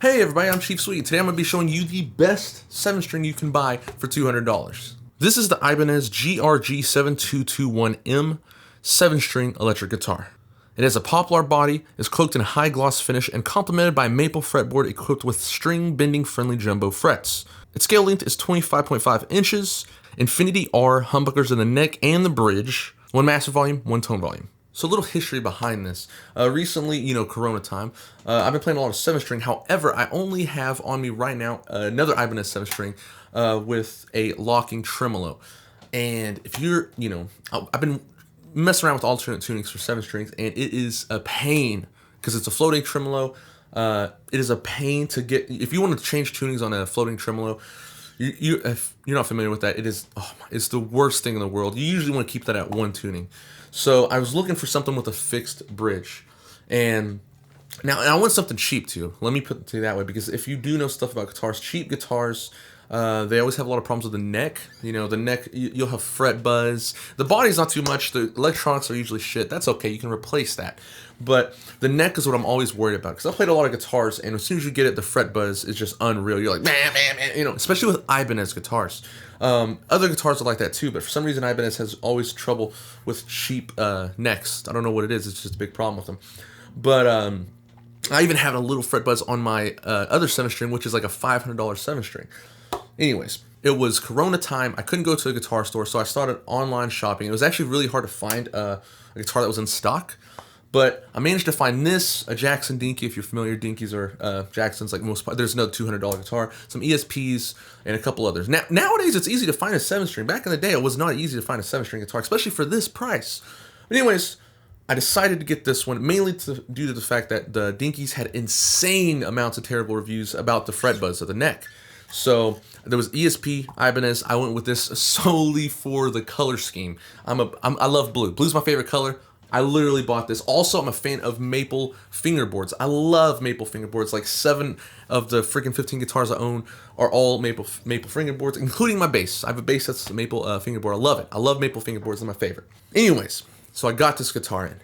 Hey everybody, I'm Chief Sweet. Today I'm going to be showing you the best 7-string you can buy for $200. This is the Ibanez GRG7221M 7-string electric guitar. It has a poplar body, is cloaked in a high gloss finish, and complemented by a maple fretboard equipped with string bending friendly jumbo frets. Its scale length is 25.5 inches, Infinity R humbuckers in the neck and the bridge, 1 master volume, 1 tone volume. So a little history behind this. Recently, Corona time, I've been playing a lot of 7-string. However, I only have on me right now another Ibanez 7-string with a locking tremolo. And if you're, I've been messing around with alternate tunings for 7-strings, and it is a pain because it's a floating tremolo. It is a pain to get. If you want to change tunings on a floating tremolo, if you're not familiar with that, it's the worst thing in the world. You usually want to keep that at 1 tuning. So I was looking for something with a fixed bridge, and I want something cheap too. Let me put it to you that way, because if you do know stuff about guitars, cheap guitars, they always have a lot of problems with the neck. The neck, you'll have fret buzz. The body's not too much. The electronics are usually shit. That's okay. You can replace that. But the neck is what I'm always worried about, because I played a lot of guitars, and as soon as you get it, the fret buzz is just unreal. You're like, man, especially with Ibanez guitars. Other guitars are like that too, but for some reason Ibanez has always trouble with cheap necks. I don't know what it is. It's just a big problem with them. But I even have a little fret buzz on my other 7-string, which is like a $500 7-string. Anyways, it was Corona time. I couldn't go to a guitar store, so I started online shopping. It was actually really hard to find a guitar that was in stock, but I managed to find this, a Jackson Dinky. If you're familiar, Dinkies are Jacksons, like most. There's another $200 guitar, some ESPs, and a couple others. Nowadays, it's easy to find a 7-string. Back in the day, it was not easy to find a 7-string guitar, especially for this price. But anyways, I decided to get this one mainly due to the fact that the Dinkies had insane amounts of terrible reviews about the fret buzz of the neck. So there was ESP, Ibanez. I went with this solely for the color scheme. I love blue. Blue's my favorite color. I literally bought this. Also, I'm a fan of maple fingerboards. I love maple fingerboards. Like 7 of the freaking 15 guitars I own are all maple fingerboards, including my bass. I have a bass that's a maple fingerboard. I love it. I love maple fingerboards. They're my favorite. Anyways, so I got this guitar in.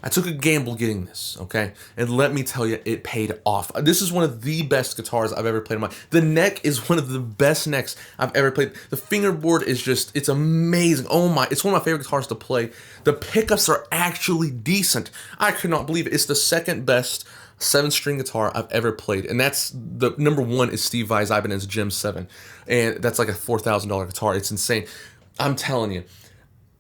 I took a gamble getting this, okay? And let me tell you, it paid off. This is one of the best guitars I've ever played in my life. The neck is one of the best necks I've ever played. The fingerboard is just, it's amazing. Oh my, it's one of my favorite guitars to play. The pickups are actually decent. I could not believe it. It's the second best 7-string guitar I've ever played. And that's, the number 1 is Steve Vai's Ibanez Gem 7. And that's like a $4,000 guitar. It's insane. I'm telling you.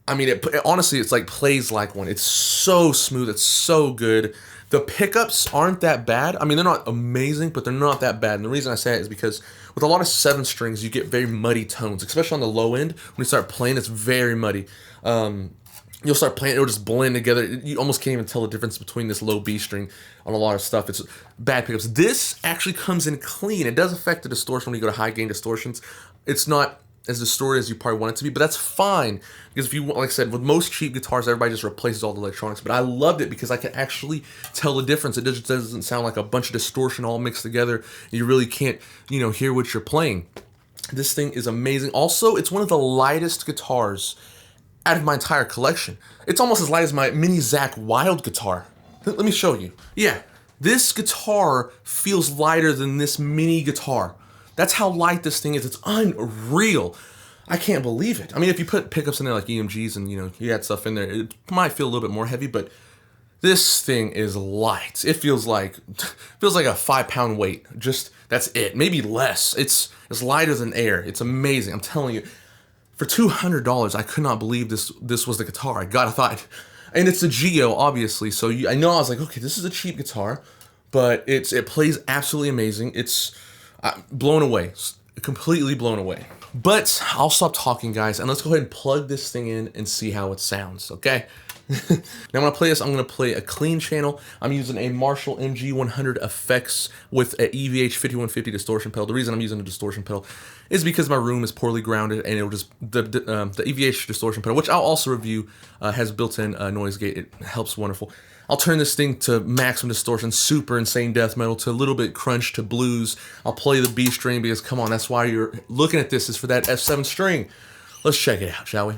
I mean, honestly, it's like plays like one. It's so smooth. It's so good. The pickups aren't that bad. I mean, they're not amazing, but they're not that bad. And the reason I say it is because with a lot of 7-strings, you get very muddy tones, especially on the low end. When you start playing, it's very muddy. You'll start playing, it'll just blend together. You almost can't even tell the difference between this low B string on a lot of stuff. It's bad pickups. This actually comes in clean. It does affect the distortion when you go to high gain distortions. It's not as distorted as you probably want it to be, but that's fine, because if you, like I said, with most cheap guitars, everybody just replaces all the electronics, but I loved it because I can actually tell the difference. It just doesn't sound like a bunch of distortion all mixed together. You really can't, hear what you're playing. This thing is amazing. Also, it's one of the lightest guitars out of my entire collection. It's almost as light as my mini Zach Wild guitar. Let me show you. Yeah, this guitar feels lighter than this mini guitar. That's how light this thing is. It's unreal. I can't believe it. I mean, if you put pickups in there like EMGs and, you had stuff in there, it might feel a little bit more heavy, but this thing is light. It feels like a 5-pound weight. Just, that's it. Maybe less. It's lighter than air. It's amazing. I'm telling you. For $200, I could not believe this was the guitar I got. I thought, and it's a Geo, obviously, so I know I was like, okay, this is a cheap guitar, but it plays absolutely amazing. It's blown away, completely blown away. But I'll stop talking, guys, and let's go ahead and plug this thing in and see how it sounds, okay? Now when I play this, I'm going to play a clean channel. I'm using a Marshall MG100 effects with an EVH 5150 distortion pedal. The reason I'm using a distortion pedal is because my room is poorly grounded, and it'll just the EVH distortion pedal, which I'll also review, has built-in noise gate. It helps wonderful. I'll turn this thing to maximum distortion, super insane death metal, to a little bit crunch, to blues. I'll play the B string because, come on, that's why you're looking at this, is for that F7 string. Let's check it out, shall we?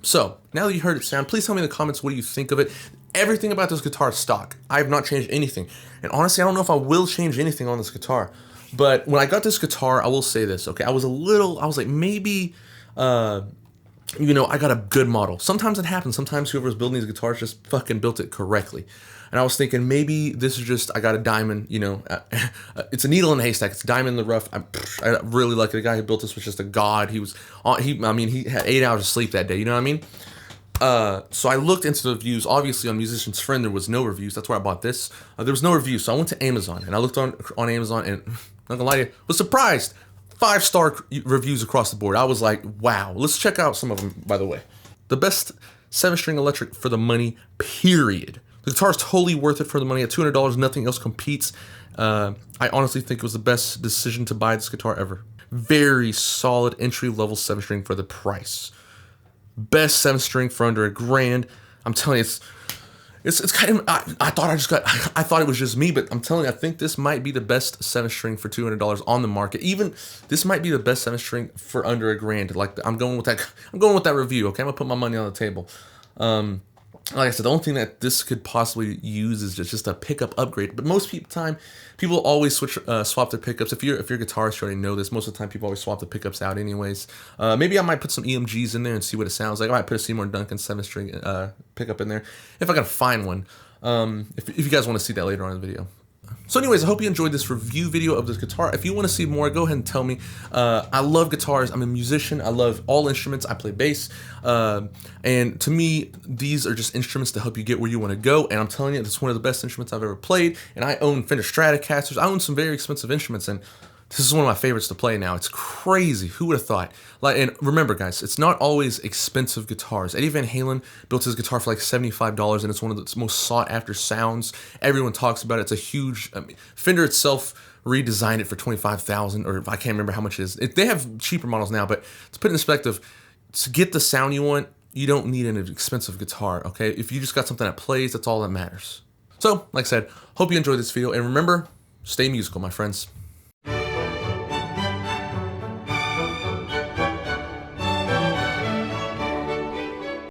So, now that you heard it sound, please tell me in the comments what do you think of it. Everything about this guitar is stock. I have not changed anything. And honestly, I don't know if I will change anything on this guitar. But when I got this guitar, I will say this, okay? I was like, maybe, you know, I got a good model. Sometimes it happens. Sometimes whoever's building these guitars just fucking built it correctly. And I was thinking maybe this is just, I got a diamond, you know, it's a needle in a haystack. It's a diamond in the rough. I really like the guy who built this was just a god. He had 8 hours of sleep that day. You know what I mean? So I looked into the reviews. Obviously on Musician's Friend, there was no reviews. That's where I bought this. There was no reviews. So I went to Amazon and I looked on Amazon and not gonna lie to you, was surprised. 5-star reviews across the board. I was like, wow. Let's check out some of them, by the way. The best 7-string electric for the money, period. The guitar is totally worth it for the money. At $200, nothing else competes. I honestly think it was the best decision to buy this guitar ever. Very solid entry-level 7-string for the price. Best 7-string for under $1,000. I'm telling you, it's kind of, I thought it was just me, but I'm telling you, I think this might be the best 7-string for $200 on the market. Even this might be the best 7-string for under $1,000. Like I'm going with that review. Okay, I'm gonna put my money on the table. Like I said, the only thing that this could possibly use is just a pickup upgrade. But most people always swap their pickups. If you're a guitarist, you already know this. Most of the time, people always swap the pickups out anyways. Maybe I might put some EMGs in there and see what it sounds like. I might put a Seymour Duncan 7-string pickup in there if I gotta find one. If you guys want to see that later on in the video. So anyways, I hope you enjoyed this review video of this guitar. If you want to see more, go ahead and tell me. I love guitars. I'm a musician. I love all instruments. I play bass. And to me, these are just instruments to help you get where you want to go. And I'm telling you, it's one of the best instruments I've ever played. And I own Fender Stratocasters. I own some very expensive instruments. And this is one of my favorites to play now. It's crazy. Who would have thought? Like, and remember, guys, it's not always expensive guitars. Eddie Van Halen built his guitar for like $75, and it's one of the most sought-after sounds. Everyone talks about it. It's a huge. Fender itself redesigned it for $25,000, or I can't remember how much it is. They have cheaper models now, but to put it in perspective, to get the sound you want, you don't need an expensive guitar. Okay, if you just got something that plays, that's all that matters. So, like I said, hope you enjoyed this video, and remember, stay musical, my friends.